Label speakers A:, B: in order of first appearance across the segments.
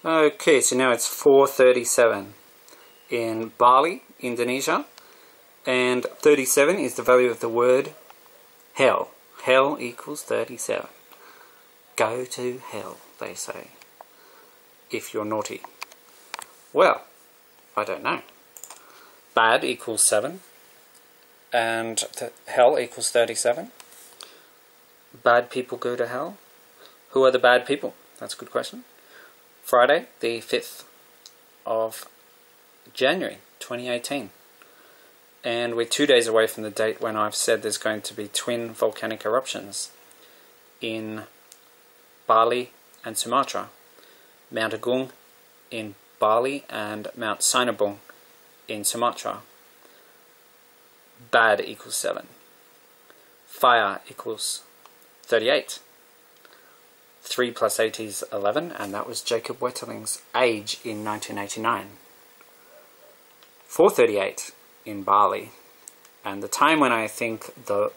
A: Okay, so now it's 4:37 in Bali, Indonesia, and 37 is the value of the word hell. Hell equals 37. Go to hell, they say, if you're naughty. Well, I don't know. Bad equals 7, and hell equals 37. Bad people go to hell. Who are the bad people? That's a good question. Friday, the 5th of January 2018. And we're 2 days away from the date when I've said there's going to be twin volcanic eruptions in Bali and Sumatra. Mount Agung in Bali and Mount Sinabung in Sumatra. Bad equals 7. Fire equals 38. 3 plus 8 is 11, and that was Jacob Wetterling's age in 1989. 4:38 in Bali, and the time when I think the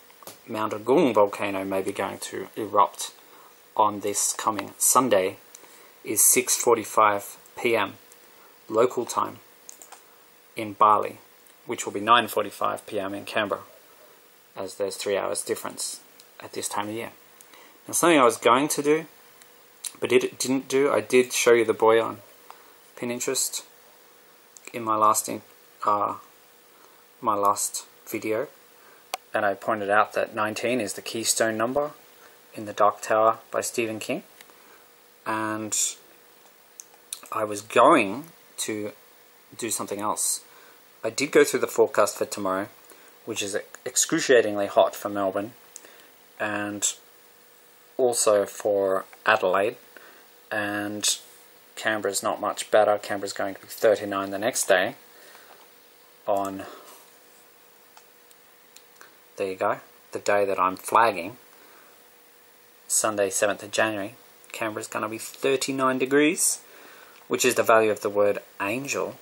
A: Mount Agung volcano may be going to erupt on this coming Sunday is 6:45 p.m. local time in Bali, which will be 9:45 p.m. in Canberra, as there's 3 hours difference at this time of year. Now, something I was going to do, but didn't do, I did show you the buoy on Pinterest in my last video, and I pointed out that 19 is the keystone number in The Dark Tower by Stephen King, and I was going to do something else. I did go through the forecast for tomorrow, which is excruciatingly hot for Melbourne, and also for Adelaide, and Canberra's not much better. Canberra's going to be 39 the next day on, there you go, the day that I'm flagging, Sunday 7th of January. Canberra's going to be 39 degrees, which is the value of the word angel,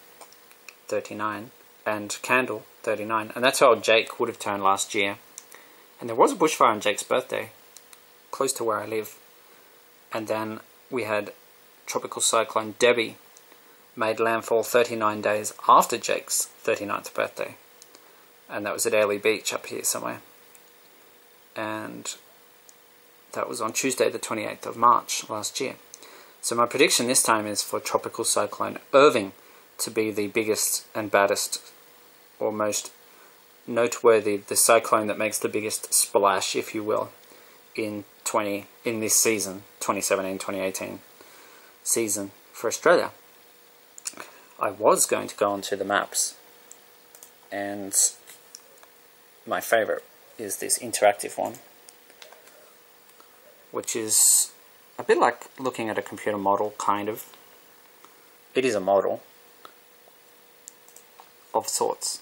A: 39, and candle, 39, and that's how old Jake would have turned last year. And there was a bushfire on Jake's birthday, close to where I live, and then we had Tropical Cyclone Debbie made landfall 39 days after Jake's 39th birthday, and that was at Airlie Beach up here somewhere, and that was on Tuesday the 28th of March last year. So my prediction this time is for Tropical Cyclone Irving to be the biggest and baddest, or most noteworthy, the cyclone that makes the biggest splash, if you will, in this season, 2017-2018 season for Australia. I was going to go onto the maps, and my favourite is this interactive one, which is a bit like looking at a computer model, kind of. It is a model of sorts,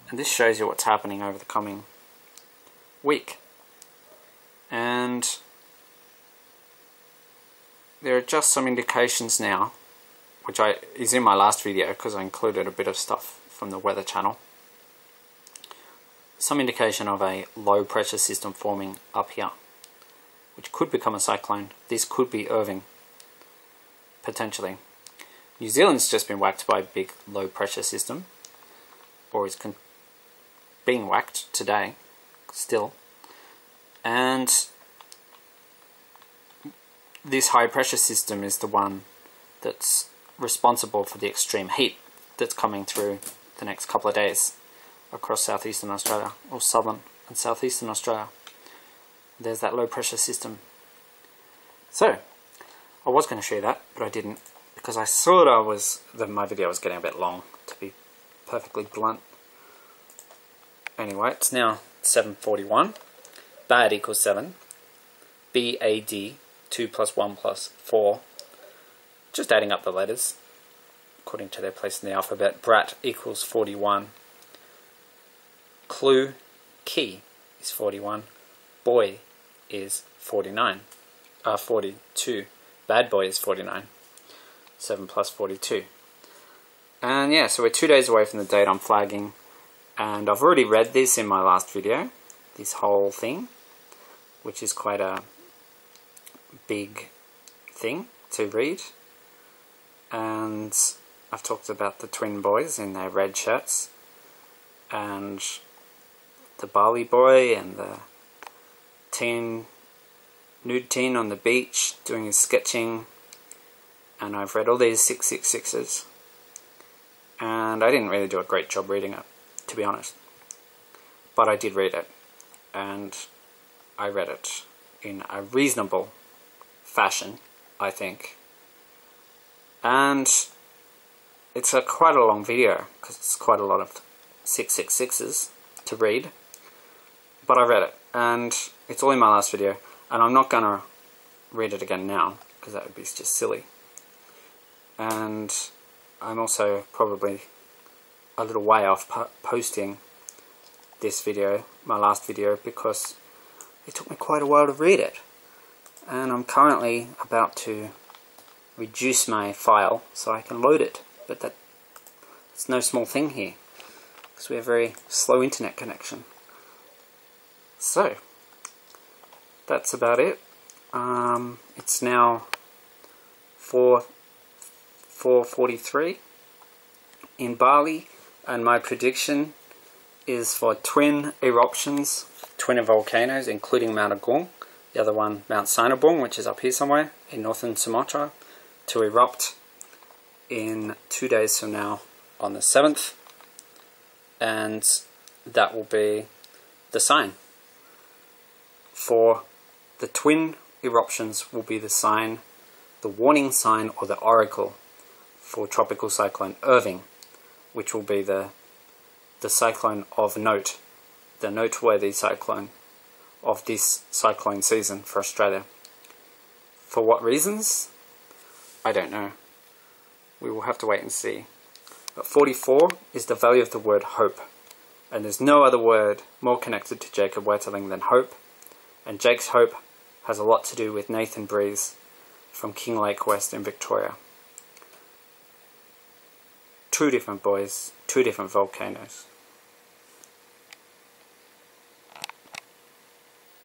A: and this shows you what's happening over the coming week. And there are just some indications now, which is in my last video because I included a bit of stuff from the Weather Channel. Some indication of a low pressure system forming up here, which could become a cyclone. This could be Irving, potentially. New Zealand's just been whacked by a big low pressure system, or is being whacked today still. And this high pressure system is the one that's responsible for the extreme heat that's coming through the next couple of days across southeastern Australia, or southern and southeastern Australia. There's that low pressure system. So I was going to show you that, but I didn't, because I thought my video was getting a bit long, to be perfectly blunt. Anyway, it's now 7:41. Bad equals 7. BAD, 2 plus 1 plus 4. Just adding up the letters according to their place in the alphabet. Brat equals 41. Clue, key, is 41. Boy is 42. Bad boy is 49. 7 plus 42. And yeah, so we're 2 days away from the date I'm flagging, and I've already read this in my last video, this whole thing, which is quite a big thing to read. and I've talked about the twin boys in their red shirts, and the Bali boy and the nude teen on the beach doing his sketching, and I've read all these 666s, and I didn't really do a great job reading it, to be honest, but I did read it, and I read it in a reasonable fashion, I think, and it's quite a long video, because it's quite a lot of 666s to read, but I read it, and it's all in my last video, and I'm not going to read it again now, because that would be just silly. And I'm also probably a little way off posting this video, my last video, because it took me quite a while to read it. And I'm currently about to reduce my file so I can load it, but that's no small thing here, because we have a very slow internet connection. So, that's about it. It's now 4:43 in Bali, and my prediction is for twin eruptions, twin volcanoes, including Mount Agung, the other one Mount Sinabung, which is up here somewhere in northern Sumatra, to erupt in 2 days from now on the 7th, and that will be the sign. For the twin eruptions will be the sign, the warning sign or the oracle for Tropical Cyclone Irving, which will be the cyclone of note, the noteworthy cyclone of this cyclone season for Australia. For what reasons? I don't know. We will have to wait and see. But 44 is the value of the word hope, and there's no other word more connected to Jacob Wetterling than hope, and Jake's hope has a lot to do with Nathan Breeze from Kinglake West in Victoria. Two different boys, two different volcanoes.